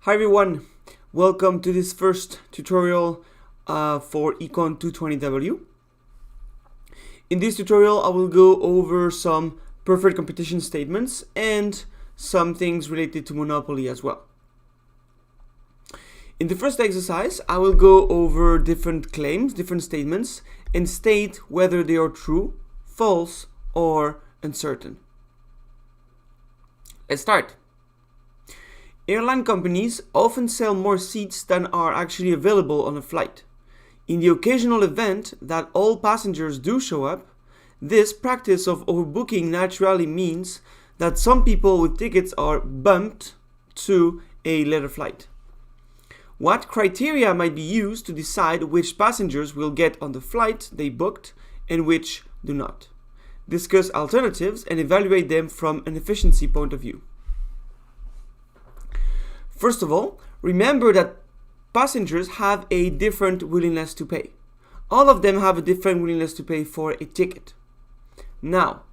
Hi everyone, welcome to this first tutorial for ECON 220W. In this tutorial I will go over some perfect competition statements and some things related to monopoly as well. In the first exercise I will go over different claims, different statements, and state whether they are true, false, or uncertain. Let's start. Airline companies often sell more seats than are actually available on a flight. In the occasional event that all passengers do show up, this practice of overbooking naturally means that some people with tickets are bumped to a later flight. What criteria might be used to decide which passengers will get on the flight they booked and which do not? Discuss alternatives and evaluate them from an efficiency point of view. First of all, remember that passengers have a different willingness to pay. All of them have a different willingness to pay for a ticket. Now,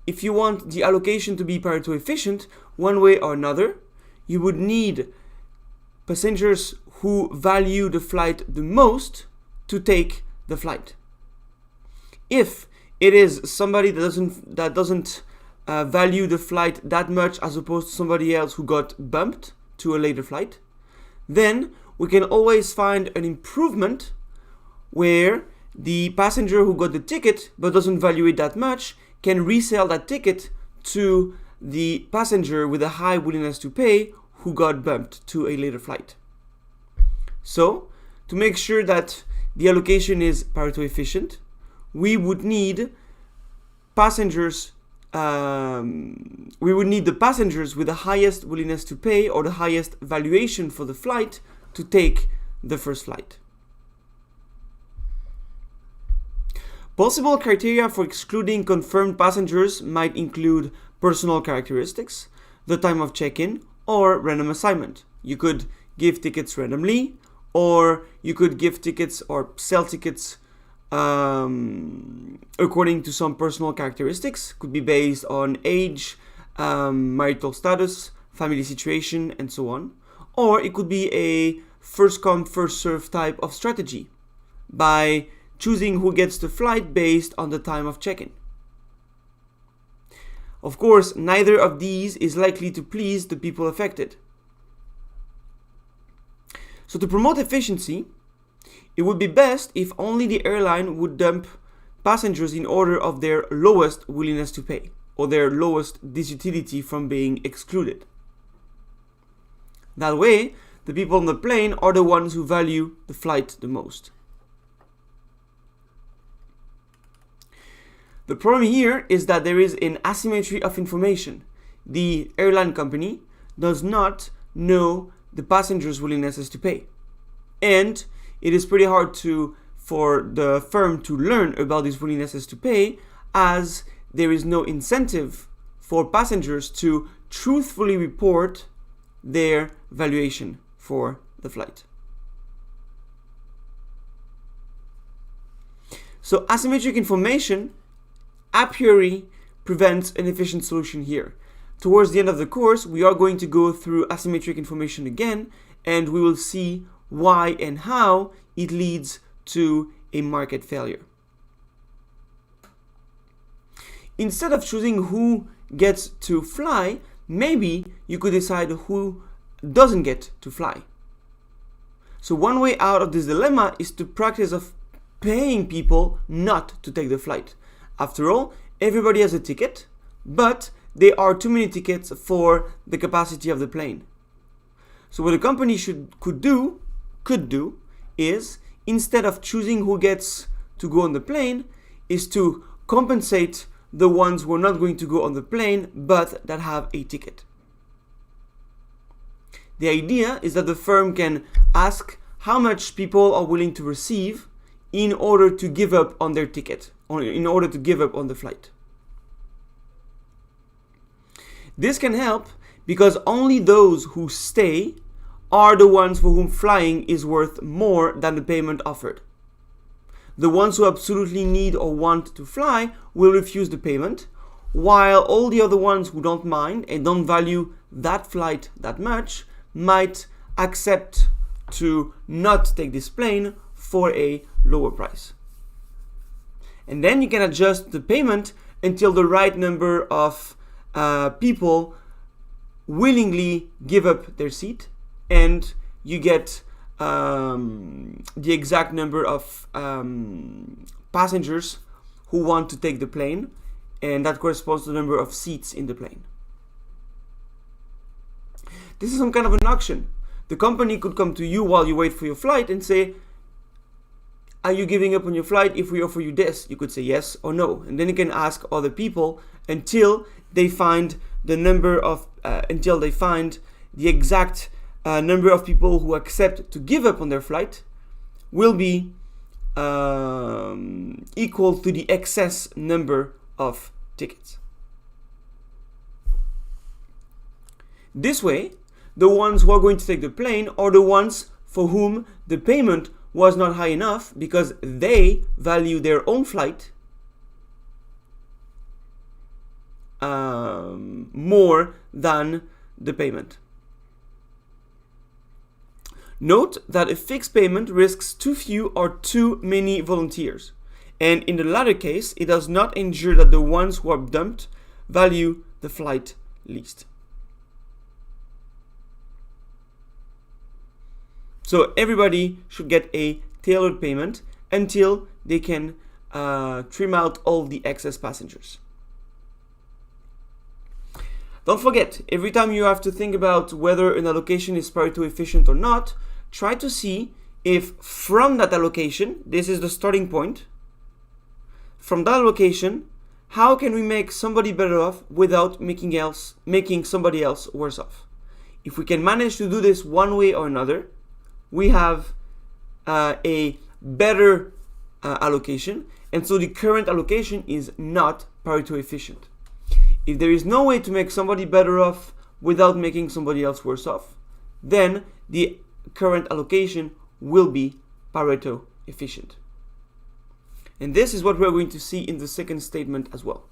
if you want the allocation to be Pareto efficient, one way or another, you would need passengers who value the flight the most to take the flight. If it is somebody that doesn't value the flight that much as opposed to somebody else who got bumped to a later flight, then we can always find an improvement where the passenger who got the ticket but doesn't value it that much can resell that ticket to the passenger with a high willingness to pay who got bumped to a later flight. So, to make sure that the allocation is Pareto efficient, we would need passengers the passengers with the highest willingness to pay or the highest valuation for the flight to take the first flight. Possible criteria for excluding confirmed passengers might include personal characteristics, the time of check-in, or random assignment. You could give tickets randomly, or you could give tickets or sell tickets according to some personal characteristics. Could be based on age, marital status, family situation, and so on. Or it could be a first come, first served type of strategy by choosing who gets the flight based on the time of check-in. Of course, neither of these is likely to please the people affected. So to promote efficiency, it would be best if only the airline would dump passengers in order of their lowest willingness to pay or their lowest disutility from being excluded. That way, the people on the plane are the ones who value the flight the most. The problem here is that there is an asymmetry of information. The airline company does not know the passengers' willingnesses to pay. And it is pretty hard for the firm to learn about these willingnesses to pay, as there is no incentive for passengers to truthfully report their valuation for the flight. So asymmetric information a priori prevents an efficient solution here. Towards the end of the course, we are going to go through asymmetric information again, and we will see why and how it leads to a market failure. Instead of choosing who gets to fly, maybe you could decide who doesn't get to fly. So one way out of this dilemma is to practice of paying people not to take the flight. After all, everybody has a ticket, but there are too many tickets for the capacity of the plane. So what a company could do is, instead of choosing who gets to go on the plane, is to compensate the ones who are not going to go on the plane but that have a ticket. The idea is that the firm can ask how much people are willing to receive in order to give up on their ticket, or in order to give up on the flight. This can help because only those who stay are the ones for whom flying is worth more than the payment offered. The ones who absolutely need or want to fly will refuse the payment, while all the other ones who don't mind and don't value that flight that much might accept to not take this plane for a lower price. And then you can adjust the payment until the right number of people willingly give up their seat, and you get the exact number of passengers who want to take the plane, and that corresponds to the number of seats in the plane. This is some kind of an auction. The company could come to you while you wait for your flight and say, are you giving up on your flight if we offer you this? You could say yes or no. And then you can ask other people until they find the number of, until they find the exact number of people who accept to give up on their flight will be equal to the excess number of tickets. This way, the ones who are going to take the plane are the ones for whom the payment was not high enough because they value their own flight more than the payment. Note that a fixed payment risks too few or too many volunteers, and in the latter case, it does not ensure that the ones who are dumped value the flight least. So everybody should get a tailored payment until they can trim out all the excess passengers. Don't forget, every time you have to think about whether an allocation is Pareto efficient or not, try to see if from that allocation, this is the starting point, from that allocation, how can we make somebody better off without making somebody else worse off? If we can manage to do this one way or another, we have a better allocation, and so the current allocation is not Pareto efficient. If there is no way to make somebody better off without making somebody else worse off, then the current allocation will be Pareto efficient. And this is what we're going to see in the second statement as well.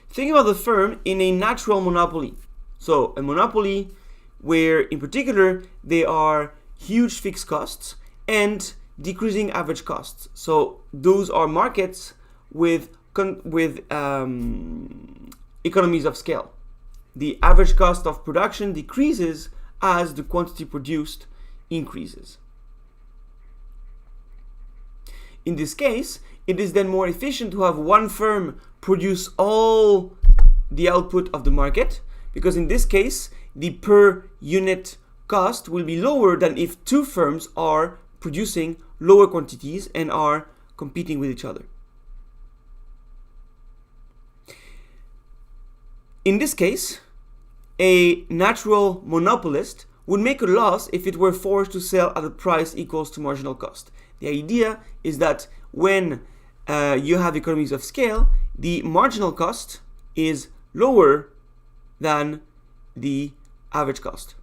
Think about the firm in a natural monopoly. So a monopoly where in particular there are huge fixed costs and decreasing average costs. So those are markets with economies of scale. The average cost of production decreases as the quantity produced increases. In this case, it is then more efficient to have one firm produce all the output of the market, because in this case, the per unit cost will be lower than if two firms are producing lower quantities and are competing with each other. In this case, a natural monopolist would make a loss if it were forced to sell at a price equals to marginal cost. The idea is that when you have economies of scale, the marginal cost is lower than the average cost.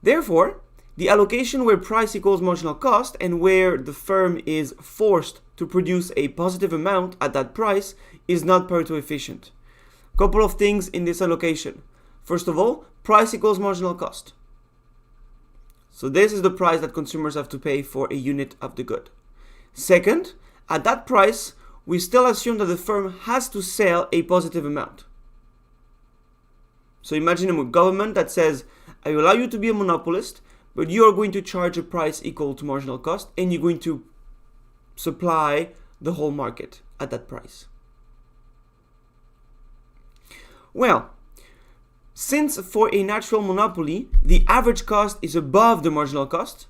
Therefore, the allocation where price equals marginal cost and where the firm is forced to produce a positive amount at that price is not Pareto efficient. Couple of things in this allocation. First of all, price equals marginal cost. So this is the price that consumers have to pay for a unit of the good. Second, at that price, we still assume that the firm has to sell a positive amount. So imagine a government that says, I allow you to be a monopolist, but you are going to charge a price equal to marginal cost, and you're going to supply the whole market at that price. Well, since for a natural monopoly, the average cost is above the marginal cost,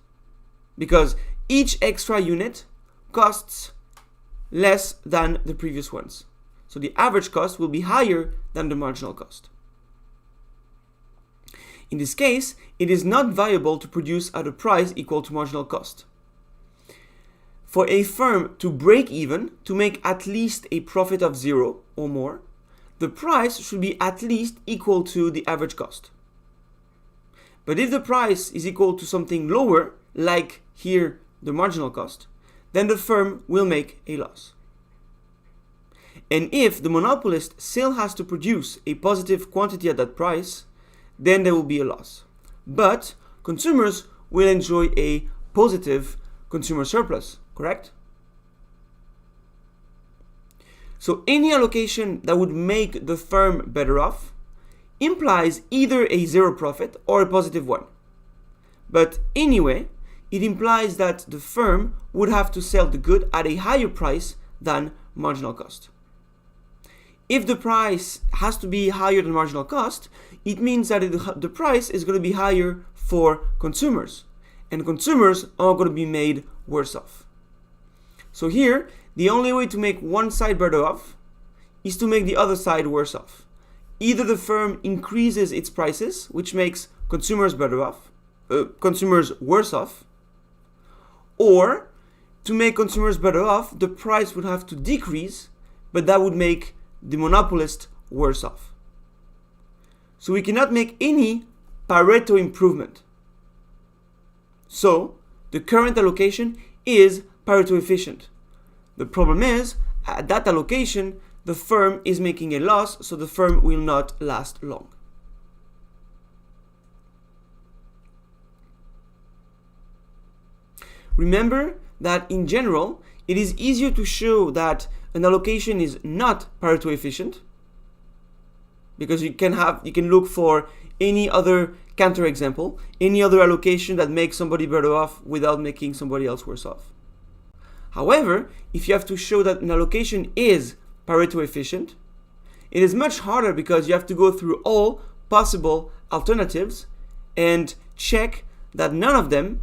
because each extra unit costs less than the previous ones. So the average cost will be higher than the marginal cost. In this case, it is not viable to produce at a price equal to marginal cost. For a firm to break even, to make at least a profit of 0 or more, the price should be at least equal to the average cost. But if the price is equal to something lower, like here the marginal cost, then the firm will make a loss. And if the monopolist still has to produce a positive quantity at that price, then there will be a loss. But consumers will enjoy a positive consumer surplus, correct? So any allocation that would make the firm better off implies either a zero profit or a positive one. But anyway, it implies that the firm would have to sell the good at a higher price than marginal cost. If the price has to be higher than marginal cost, it means that the price is going to be higher for consumers, and consumers are going to be made worse off. So here, the only way to make one side better off is to make the other side worse off. Either the firm increases its prices, which makes consumers better off, consumers worse off, or to make consumers better off, the price would have to decrease, but that would make the monopolist worse off. So we cannot make any Pareto improvement. So the current allocation is Pareto efficient. The problem is, at that allocation, the firm is making a loss, so the firm will not last long. Remember that in general, it is easier to show that an allocation is not Pareto efficient, because you can look for any other counterexample, any other allocation that makes somebody better off without making somebody else worse off. However, if you have to show that an allocation is Pareto efficient, it is much harder because you have to go through all possible alternatives and check that none of them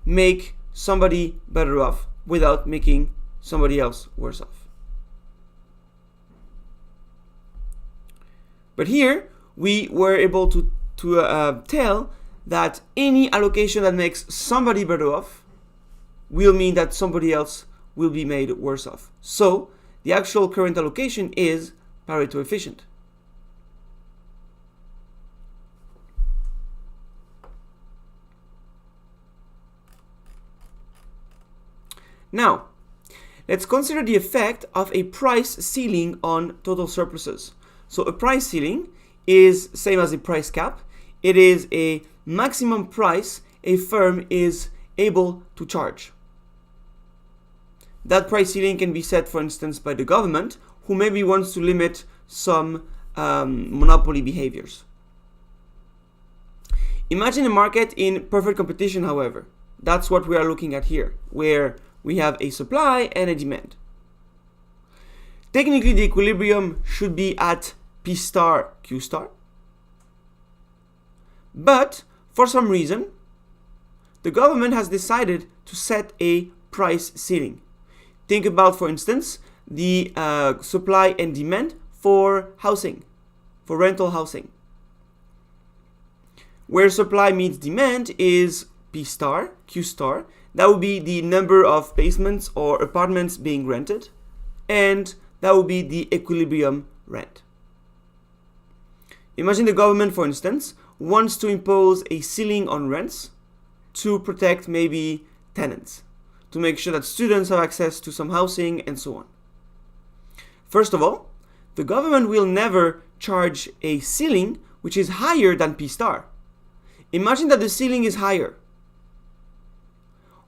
make somebody better off without making somebody else worse off. But here we were able to tell that any allocation that makes somebody better off will mean that somebody else will be made worse off. So the actual current allocation is Pareto efficient. Now, let's consider the effect of a price ceiling on total surpluses. So a price ceiling is same as a price cap. It is a maximum price a firm is able to charge. That price ceiling can be set, for instance, by the government, who maybe wants to limit some monopoly behaviors. Imagine a market in perfect competition, however. That's what we are looking at here, where we have a supply and a demand. Technically, the equilibrium should be at P star Q star. But for some reason, the government has decided to set a price ceiling. Think about, for instance, the supply and demand for housing, for rental housing. Where supply meets demand is P star, Q star. That would be the number of basements or apartments being rented, and that would be the equilibrium rent. Imagine the government, for instance, wants to impose a ceiling on rents to protect maybe tenants, to make sure that students have access to some housing and so on. First of all, the government will never charge a ceiling which is higher than P star. Imagine that the ceiling is higher.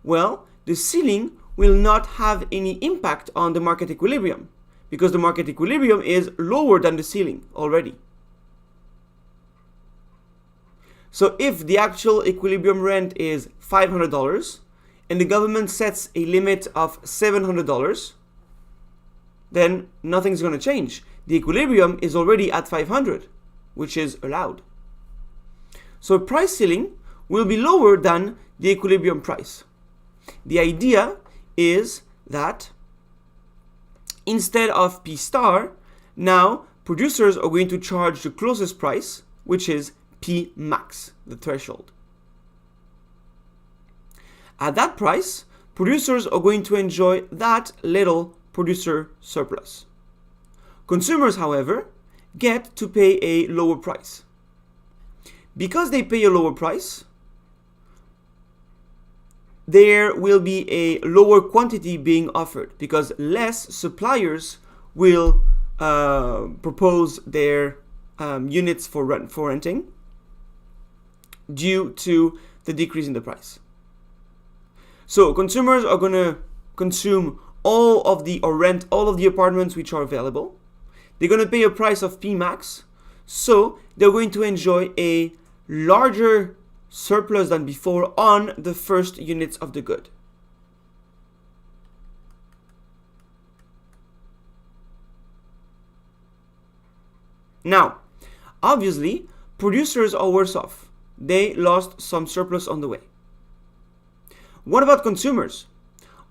Well, the ceiling will not have any impact on the market equilibrium because the market equilibrium is lower than the ceiling already. So if the actual equilibrium rent is $500 and the government sets a limit of $700, then nothing's going to change. The equilibrium is already at 500, which is allowed. So a price ceiling will be lower than the equilibrium price. The idea is that instead of P star, now producers are going to charge the closest price, which is P max, the threshold. At that price, producers are going to enjoy that little producer surplus. Consumers, however, get to pay a lower price. Because they pay a lower price, there will be a lower quantity being offered because less suppliers will propose their units for renting due to the decrease in the price. So consumers are going to consume rent all of the apartments which are available. They're going to pay a price of P max, so they're going to enjoy a larger surplus than before on the first units of the good. Now, obviously, producers are worse off. They lost some surplus on the way. What about consumers?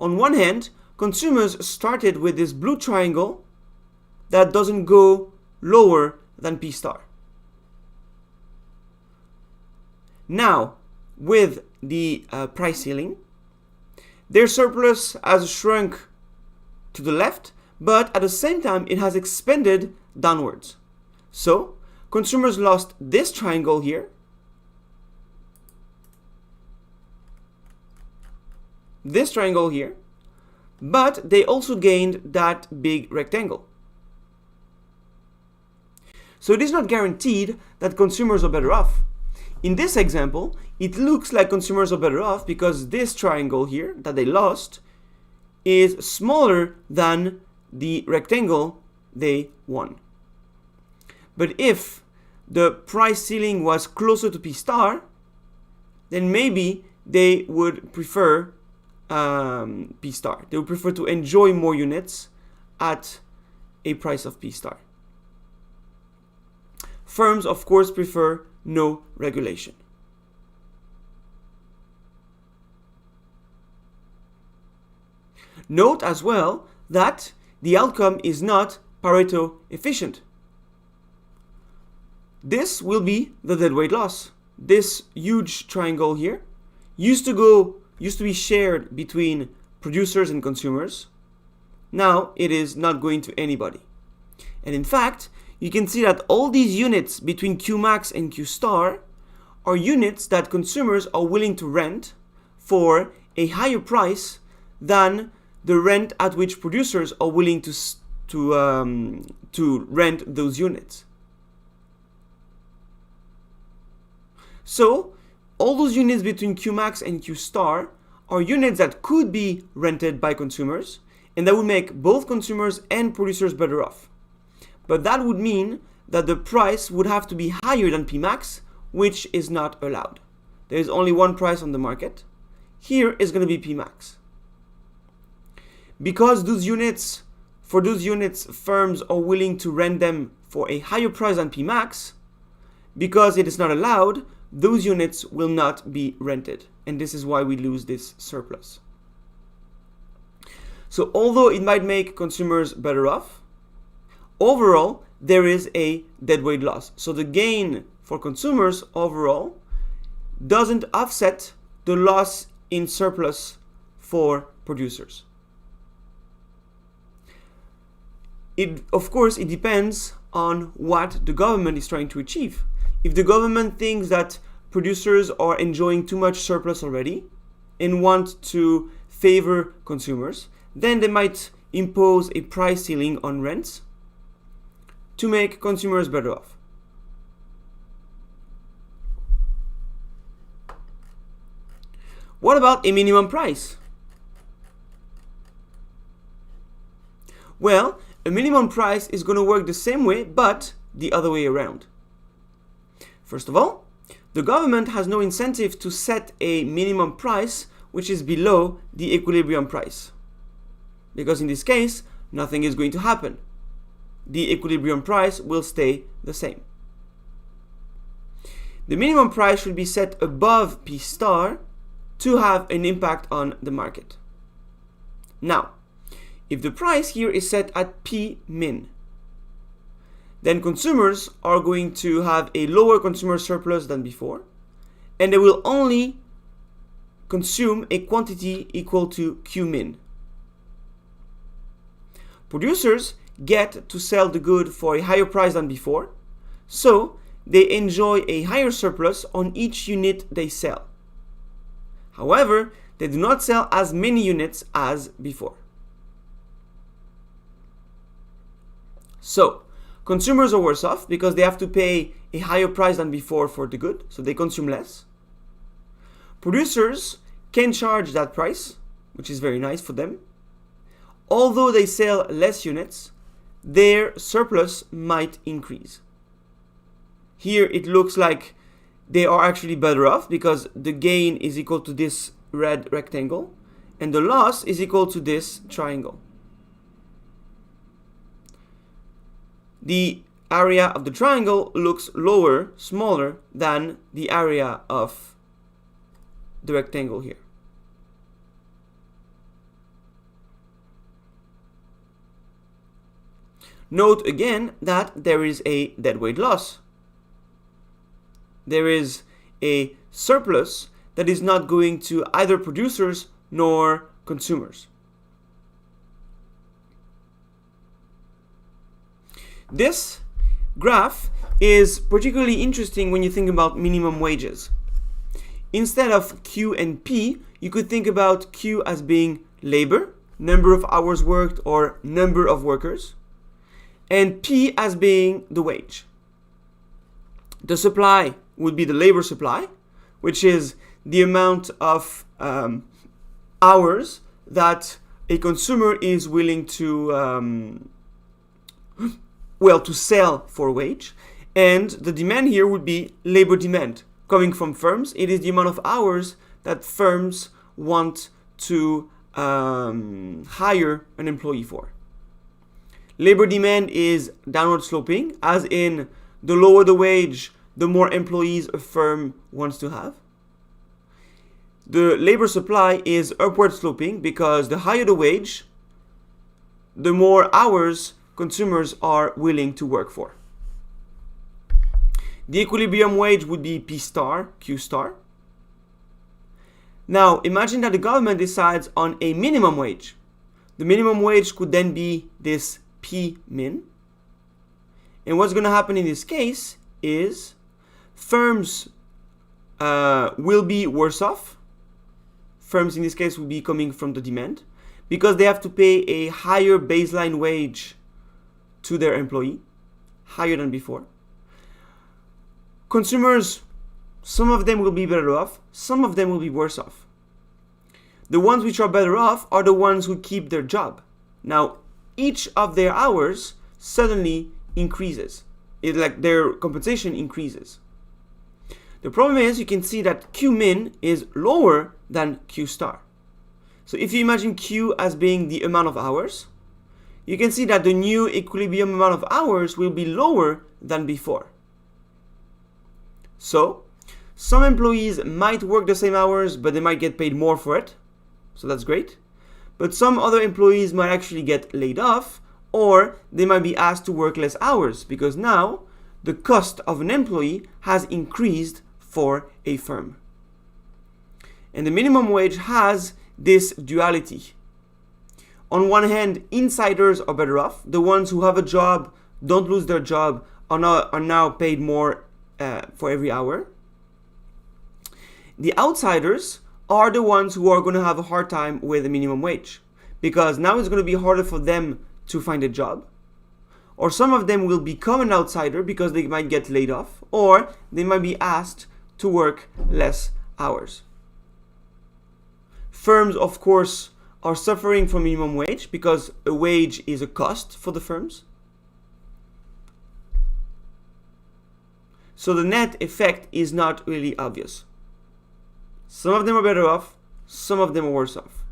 On one hand, consumers started with this blue triangle that doesn't go lower than P star. Now, with the price ceiling, their surplus has shrunk to the left, but at the same time, it has expanded downwards. So, consumers lost this triangle here, this triangle here, but they also gained that big rectangle. So it is not guaranteed that consumers are better off. In this example, it looks like consumers are better off because this triangle here that they lost is smaller than the rectangle they won. But if the price ceiling was closer to P star, then maybe they would prefer P star. They would prefer to enjoy more units at a price of P star. Firms, of course, prefer no regulation. Note as well that the outcome is not Pareto efficient. This will be the deadweight loss. This huge triangle here used to be shared between producers and consumers. Now it is not going to anybody. And in fact, you can see that all these units between Q max and Q star are units that consumers are willing to rent for a higher price than the rent at which producers are willing to rent those units. So all those units between Q max and Q star are units that could be rented by consumers, and that would make both consumers and producers better off. But that would mean that the price would have to be higher than P max, which is not allowed. There is only one price on the market. Here is going to be P max. Because for those units, firms are willing to rent them for a higher price than P max, because it is not allowed, those units will not be rented. And this is why we lose this surplus. So although it might make consumers better off, overall, there is a deadweight loss. So the gain for consumers overall doesn't offset the loss in surplus for producers. Of course, it depends on what the government is trying to achieve. If the government thinks that producers are enjoying too much surplus already and want to favor consumers, then they might impose a price ceiling on rents to make consumers better off. What about a minimum price? Well, a minimum price is going to work the same way, but the other way around. First of all, the government has no incentive to set a minimum price which is below the equilibrium price, because in this case, nothing is going to happen. The equilibrium price will stay the same. The minimum price should be set above P star to have an impact on the market. Now, if the price here is set at P min, then consumers are going to have a lower consumer surplus than before, and they will only consume a quantity equal to Q min. Producers get to sell the good for a higher price than before, so they enjoy a higher surplus on each unit they sell. However, they do not sell as many units as before. So consumers are worse off because they have to pay a higher price than before for the good, so they consume less. Producers can charge that price, which is very nice for them. Although they sell less units, their surplus might increase. Here it looks like they are actually better off because the gain is equal to this red rectangle and the loss is equal to this triangle. The area of the triangle looks lower, smaller than the area of the rectangle here. Note again that there is a deadweight loss. There is a surplus that is not going to either producers nor consumers. This graph is particularly interesting when you think about minimum wages. Instead of Q and P, you could think about Q as being labor, number of hours worked or number of workers, and P as being the wage. The supply would be the labor supply, which is the amount of hours that a consumer is willing to to sell for wage. And the demand here would be labor demand coming from firms. It is the amount of hours that firms want to hire an employee for. Labor demand is downward sloping, as in the lower the wage, the more employees a firm wants to have. The labor supply is upward sloping because the higher the wage, the more hours consumers are willing to work for. The equilibrium wage would be P star, Q star. Now imagine that the government decides on a minimum wage. The minimum wage could then be this P min. And what's going to happen in this case is firms will be worse off. Firms in this case will be coming from the demand because they have to pay a higher baseline wage to their employee, higher than before. Consumers, some of them will be better off, some of them will be worse off. The ones which are better off are the ones who keep their job. Now, each of their hours suddenly increases. It's like their compensation increases. The problem is you can see that Q min is lower than Q star. So if you imagine Q as being the amount of hours, you can see that the new equilibrium amount of hours will be lower than before. So some employees might work the same hours, but they might get paid more for it. So that's great. But some other employees might actually get laid off, or they might be asked to work less hours because now the cost of an employee has increased for a firm. And the minimum wage has this duality. On one hand, insiders are better off. The ones who have a job, don't lose their job, are now paid more for every hour. The outsiders are the ones who are going to have a hard time with the minimum wage because now it's going to be harder for them to find a job. Or some of them will become an outsider because they might get laid off, or they might be asked to work less hours. Firms, of course, are suffering from minimum wage because a wage is a cost for the firms. So the net effect is not really obvious. Some of them are better off, some of them are worse off.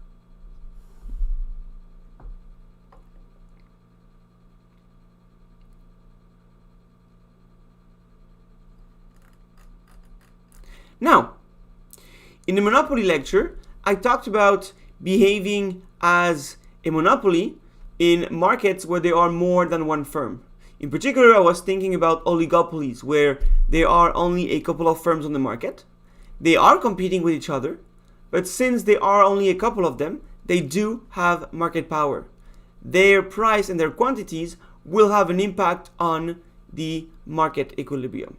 Now, in the monopoly lecture, I talked about behaving as a monopoly in markets where there are more than one firm. In particular, I was thinking about oligopolies, where there are only a couple of firms on the market. They are competing with each other, but since there are only a couple of them, they do have market power. Their price and their quantities will have an impact on the market equilibrium.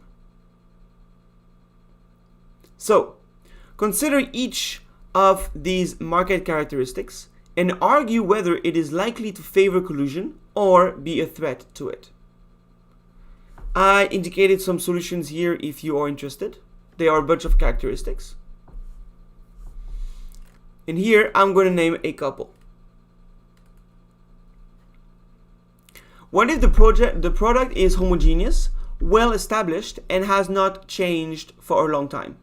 So, consider each of these market characteristics and argue whether it is likely to favor collusion or be a threat to it. I indicated some solutions here if you are interested. They are a bunch of characteristics. And here I'm going to name a couple. What if the product is homogeneous, well established, and has not changed for a long time?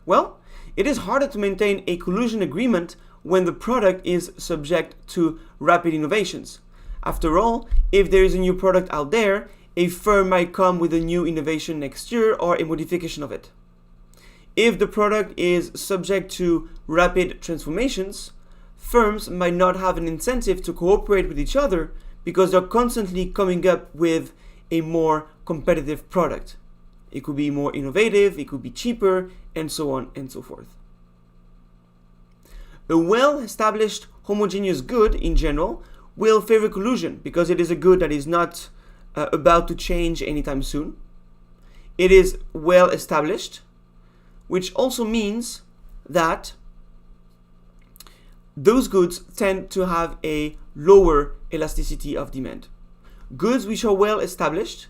Well, it is harder to maintain a collusion agreement when the product is subject to rapid innovations. After all, if there is a new product out there, a firm might come with a new innovation next year or a modification of it. If the product is subject to rapid transformations, firms might not have an incentive to cooperate with each other because they're constantly coming up with a more competitive product. It could be more innovative, it could be cheaper, and so on and so forth. A well-established homogeneous good in general will favor collusion because it is a good that is not about to change anytime soon. It is well established, which also means that those goods tend to have a lower elasticity of demand. Goods which are well established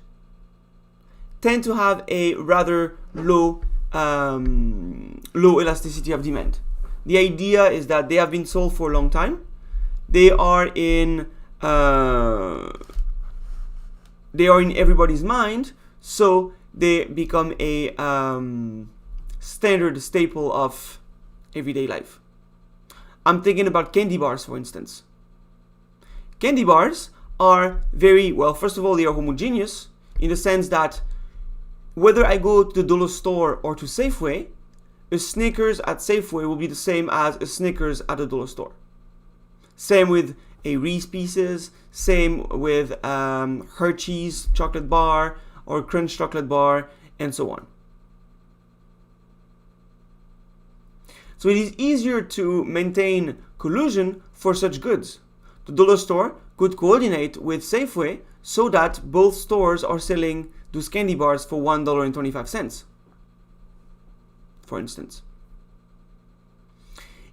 tend to have a rather low elasticity of demand. The idea is that they have been sold for a long time. They are in everybody's mind, so they become a standard staple of everyday life. I'm thinking about candy bars, for instance. Candy bars are very, well, first of all, they are homogeneous in the sense that whether I go to the dollar store or to Safeway, a Snickers at Safeway will be the same as a Snickers at a dollar store. Same with a Reese Pieces, same with Hershey's chocolate bar or Crunch chocolate bar, and so on. So it is easier to maintain collusion for such goods. The dollar store could coordinate with Safeway so that both stores are selling those candy bars for $1.25, for instance.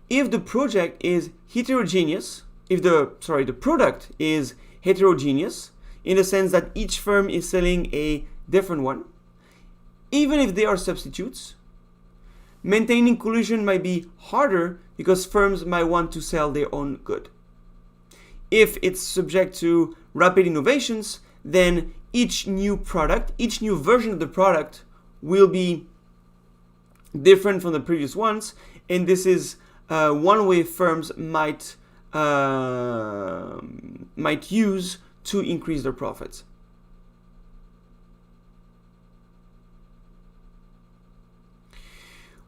If the project is heterogeneous, if the product is heterogeneous in the sense that each firm is selling a different one, even if they are substitutes, maintaining collusion might be harder because firms might want to sell their own good. If it's subject to rapid innovations, then each new product, each new version of the product will be different from the previous ones, and this is one way firms might use to increase their profits.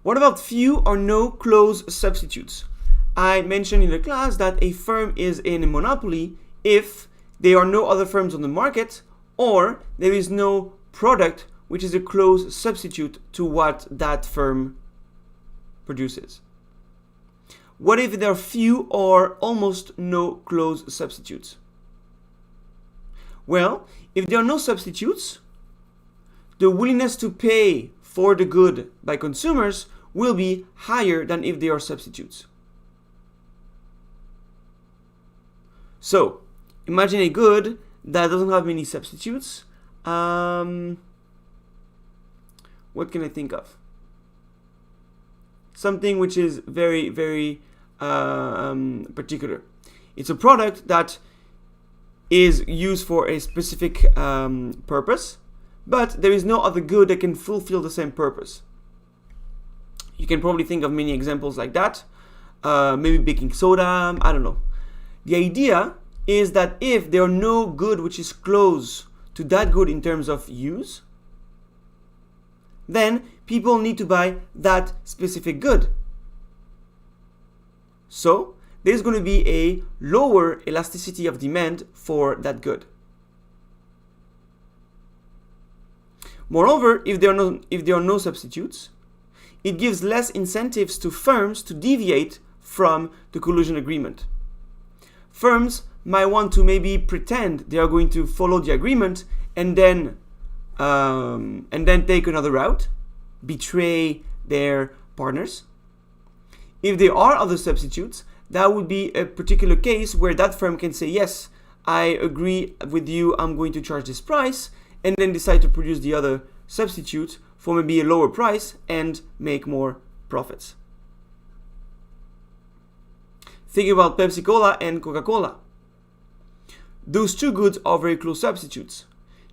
What about few or no close substitutes? I mentioned in the class that a firm is in a monopoly if there are no other firms on the market or there is no product which is a close substitute to what that firm produces. What if there are few or almost no close substitutes? Well, if there are no substitutes, the willingness to pay for the good by consumers will be higher than if they are substitutes. So, imagine a good that doesn't have many substitutes. What can I think of? Something which is very, very particular. It's a product that is used for a specific purpose, but there is no other good that can fulfill the same purpose. You can probably think of many examples like that. Maybe baking soda, I don't know. The idea is that if there are no good which is close to that good in terms of use, then people need to buy that specific good. So there's going to be a lower elasticity of demand for that good. Moreover, if there are no substitutes, it gives less incentives to firms to deviate from the collusion agreement. Firms might want to maybe pretend they are going to follow the agreement and then take another route, betray their partners. If there are other substitutes, that would be a particular case where that firm can say, yes, I agree with you, I'm going to charge this price, and then decide to produce the other substitute for maybe a lower price and make more profits. Think about Pepsi Cola and Coca-Cola. Those two goods are very close substitutes.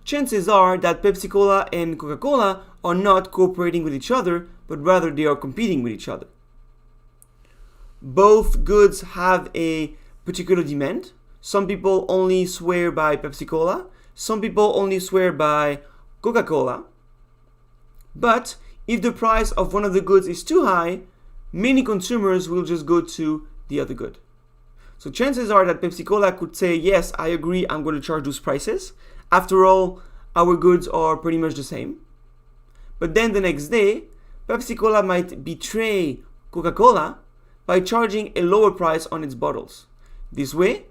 Chances are that Pepsi Cola and Coca-Cola are not cooperating with each other, but rather they are competing with each other. Both goods have a particular demand. Some people only swear by Pepsi Cola. Some people only swear by Coca-Cola. But if the price of one of the goods is too high, many consumers will just go to the other good. So chances are that Pepsi Cola could say, yes, I agree, I'm going to charge those prices. After all, our goods are pretty much the same. But then the next day, Pepsi Cola might betray Coca-Cola by charging a lower price on its bottles. This way,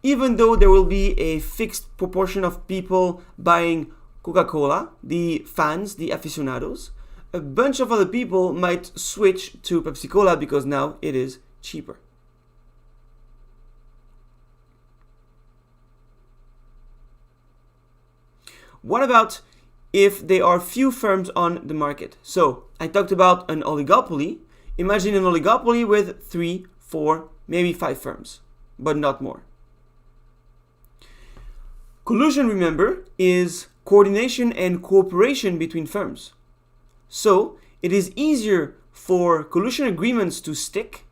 even though there will be a fixed proportion of people buying Coca-Cola, the fans, the aficionados, a bunch of other people might switch to Pepsi Cola because now it is cheaper. What about if there are few firms on the market? So I talked about an oligopoly. Imagine an oligopoly with 3, 4, maybe 5 firms, but not more. Collusion, remember, is coordination and cooperation between firms. So it is easier for collusion agreements to stick,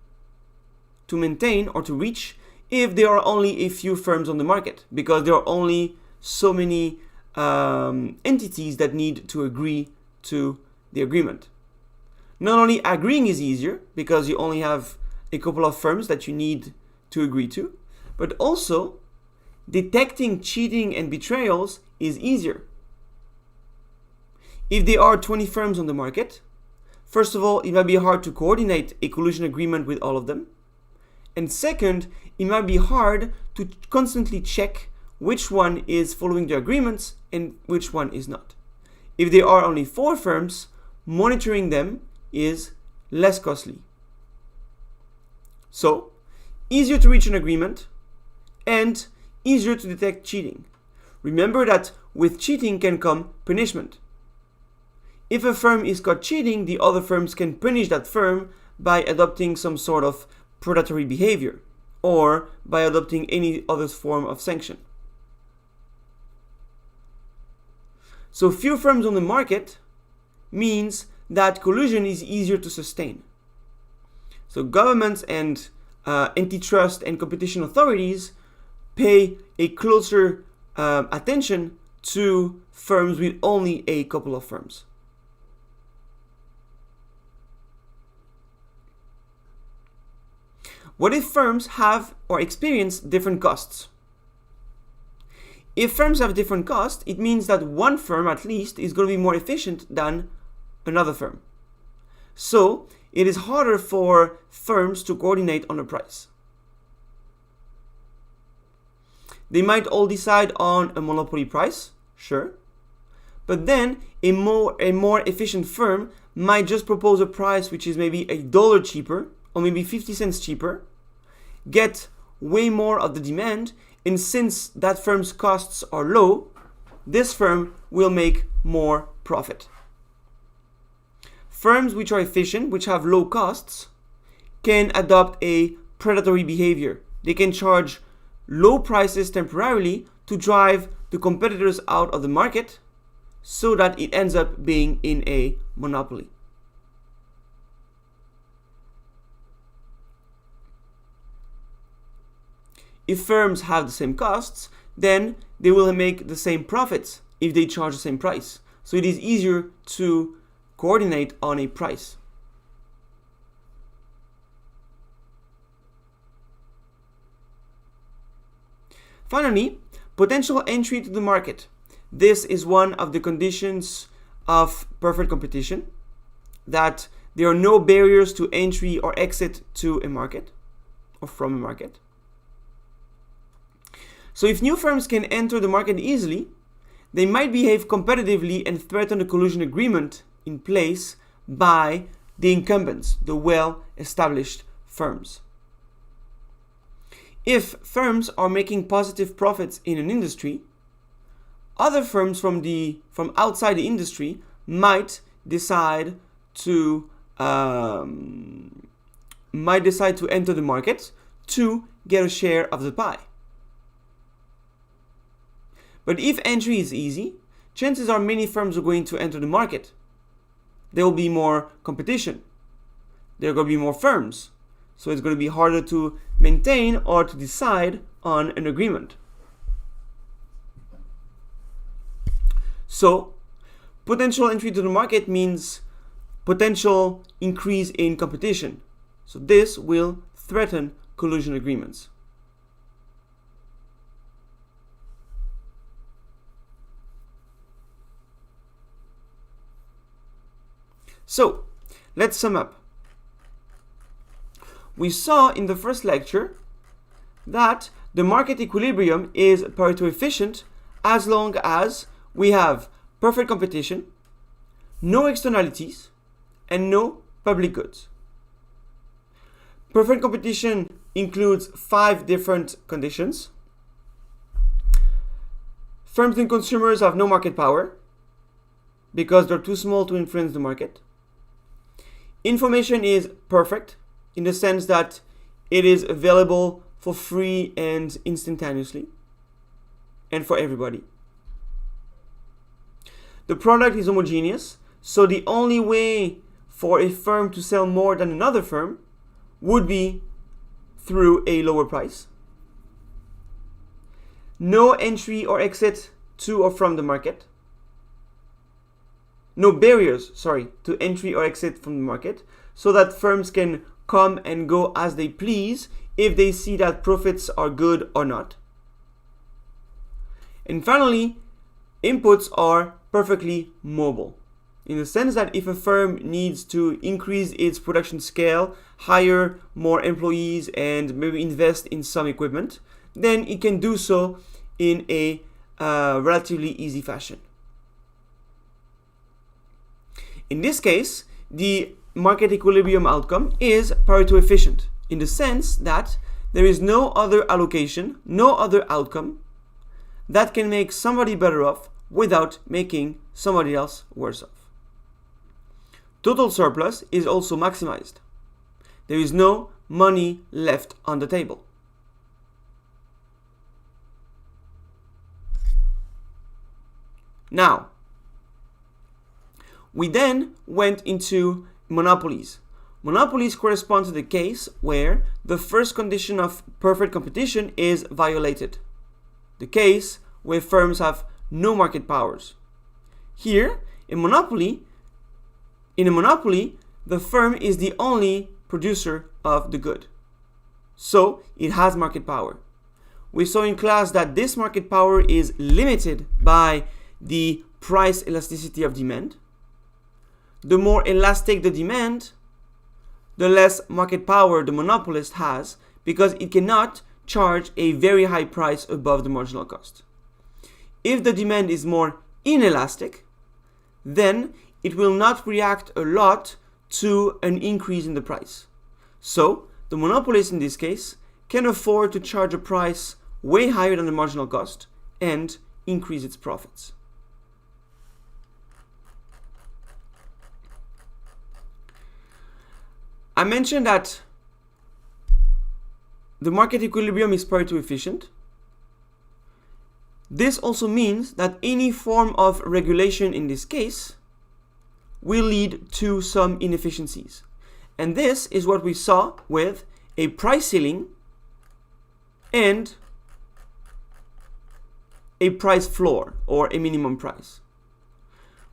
to maintain, or to reach if there are only a few firms on the market, because there are only so many entities that need to agree to the agreement. Not only agreeing is easier because you only have a couple of firms that you need to agree to, but also detecting cheating and betrayals is easier. If there are 20 firms on the market, first of all, it might be hard to coordinate a collusion agreement with all of them. And second, it might be hard to constantly check which one is following the agreements and which one is not. If there are only 4 firms, monitoring them is less costly. So, easier to reach an agreement and easier to detect cheating. Remember that with cheating can come punishment. If a firm is caught cheating, the other firms can punish that firm by adopting some sort of predatory behavior or by adopting any other form of sanction. So few firms on the market means that collusion is easier to sustain. So governments and antitrust and competition authorities pay a closer attention to firms with only a couple of firms. What if firms have or experience different costs? If firms have different costs, it means that one firm at least is going to be more efficient than another firm. So it is harder for firms to coordinate on a price. They might all decide on a monopoly price, sure, but then a more efficient firm might just propose a price which is maybe $1 cheaper or maybe 50 cents cheaper, get way more of the demand, and since that firm's costs are low, this firm will make more profit. Firms which are efficient, which have low costs, can adopt a predatory behavior. They can charge low prices temporarily to drive the competitors out of the market so that it ends up being in a monopoly. If firms have the same costs, then they will make the same profits if they charge the same price. So it is easier to coordinate on a price. Finally, potential entry to the market. This is one of the conditions of perfect competition, that there are no barriers to entry or exit to a market or from a market. So if new firms can enter the market easily, they might behave competitively and threaten a collusion agreement in place by the incumbents, the well-established firms. If firms are making positive profits in an industry, other firms from outside the industry might decide to enter the market to get a share of the pie. But if entry is easy, chances are many firms are going to enter the market. There will be more competition. There are going to be more firms. So it's going to be harder to maintain or to decide on an agreement. So, potential entry to the market means potential increase in competition. So this will threaten collusion agreements. So, let's sum up. We saw in the first lecture that the market equilibrium is Pareto efficient as long as we have perfect competition, no externalities, and no public goods. Perfect competition includes 5 different conditions. Firms and consumers have no market power because they're too small to influence the market. Information is perfect in the sense that it is available for free and instantaneously and for everybody. The product is homogeneous, so the only way for a firm to sell more than another firm would be through a lower price. No entry or exit to or from the market. No barriers, to entry or exit from the market, so that firms can come and go as they please if they see that profits are good or not. And finally, inputs are perfectly mobile, in the sense that if a firm needs to increase its production scale, hire more employees, and maybe invest in some equipment, then it can do so in a relatively easy fashion. In this case, the market equilibrium outcome is Pareto efficient, in the sense that there is no other allocation, no other outcome that can make somebody better off without making somebody else worse off. Total surplus is also maximized. There is no money left on the table. Now, we then went into monopolies. Monopolies correspond to the case where the first condition of perfect competition is violated. The case where firms have no market powers. Here, in a monopoly, the firm is the only producer of the good. So, it has market power. We saw in class that this market power is limited by the price elasticity of demand. The more elastic the demand, the less market power the monopolist has, because it cannot charge a very high price above the marginal cost. If the demand is more inelastic, then it will not react a lot to an increase in the price. So, the monopolist in this case can afford to charge a price way higher than the marginal cost and increase its profits. I mentioned that the market equilibrium is Pareto efficient. This also means that any form of regulation in this case will lead to some inefficiencies. And this is what we saw with a price ceiling and a price floor or a minimum price.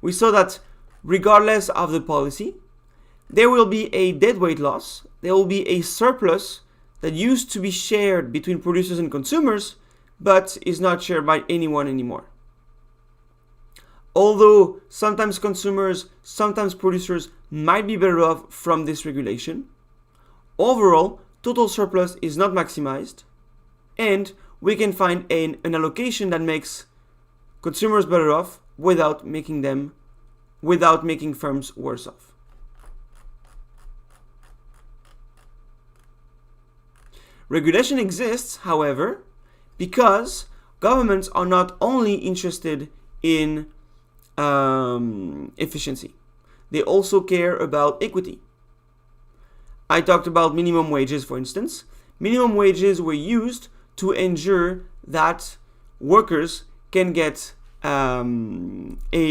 We saw that regardless of the policy, there will be a deadweight loss, there will be a surplus that used to be shared between producers and consumers, but is not shared by anyone anymore. Although sometimes consumers, sometimes producers might be better off from this regulation, overall, total surplus is not maximized, and we can find an allocation that makes consumers better off without making firms worse off. Regulation exists, however, because governments are not only interested in efficiency. They also care about equity. I talked about minimum wages, for instance. Minimum wages were used to ensure that workers can get a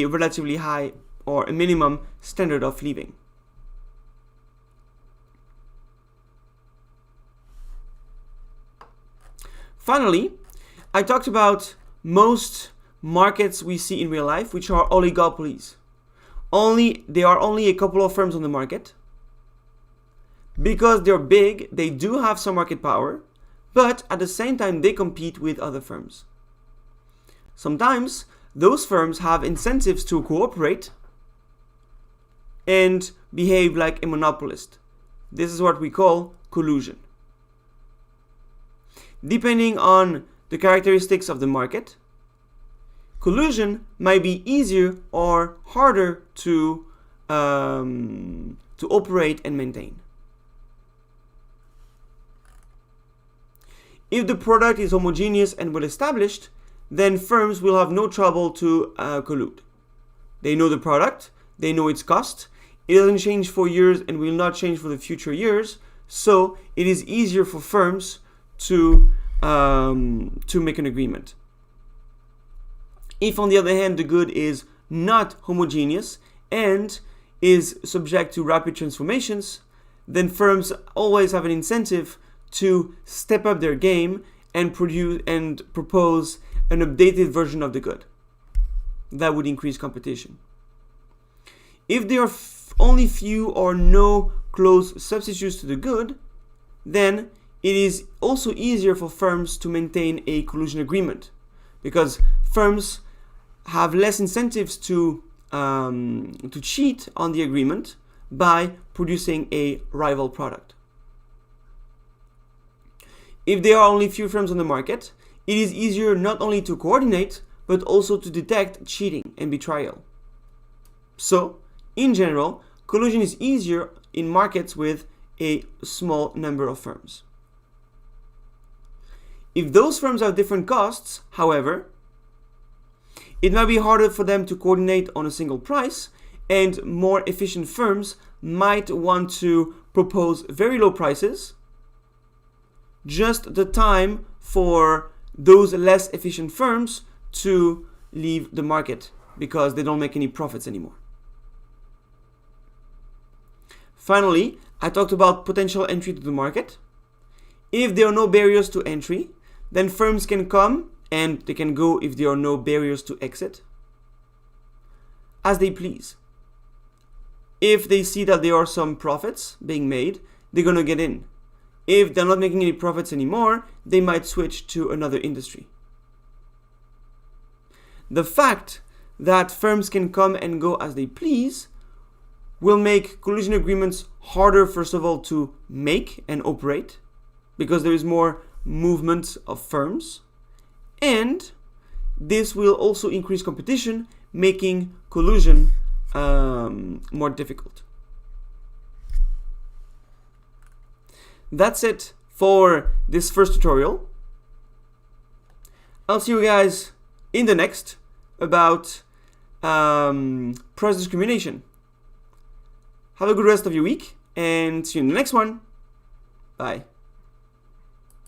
relatively high or a minimum standard of living. Finally, I talked about most markets we see in real life, which are oligopolies. There are only a couple of firms on the market. Because they're big, they do have some market power, but at the same time they compete with other firms. Sometimes those firms have incentives to cooperate and behave like a monopolist. This is what we call collusion. Depending on the characteristics of the market, collusion might be easier or harder to operate and maintain. If the product is homogeneous and well established, then firms will have no trouble to collude. They know the product, they know its cost, it doesn't change for years and will not change for the future years, so it is easier for firms to make an agreement. If on the other hand the good is not homogeneous and is subject to rapid transformations, then firms always have an incentive to step up their game and produce and propose an updated version of the good. That would increase competition. If there are only few or no close substitutes to the good, then it is also easier for firms to maintain a collusion agreement, because firms have less incentives to cheat on the agreement by producing a rival product. If there are only few firms on the market, it is easier not only to coordinate, but also to detect cheating and betrayal. So, in general, collusion is easier in markets with a small number of firms. If those firms have different costs, however, it might be harder for them to coordinate on a single price, and more efficient firms might want to propose very low prices, just the time for those less efficient firms to leave the market because they don't make any profits anymore. Finally, I talked about potential entry to the market. If there are no barriers to entry, then firms can come and they can go if there are no barriers to exit as they please. If they see that there are some profits being made, they're going to get in. If they're not making any profits anymore, they might switch to another industry. The fact that firms can come and go as they please will make collusion agreements harder, first of all, to make and operate, because there is more movement of firms, and this will also increase competition, making collusion more difficult. That's it for this first tutorial. I'll see you guys in the next about price discrimination. Have a good rest of your week and see you in the next one. Bye.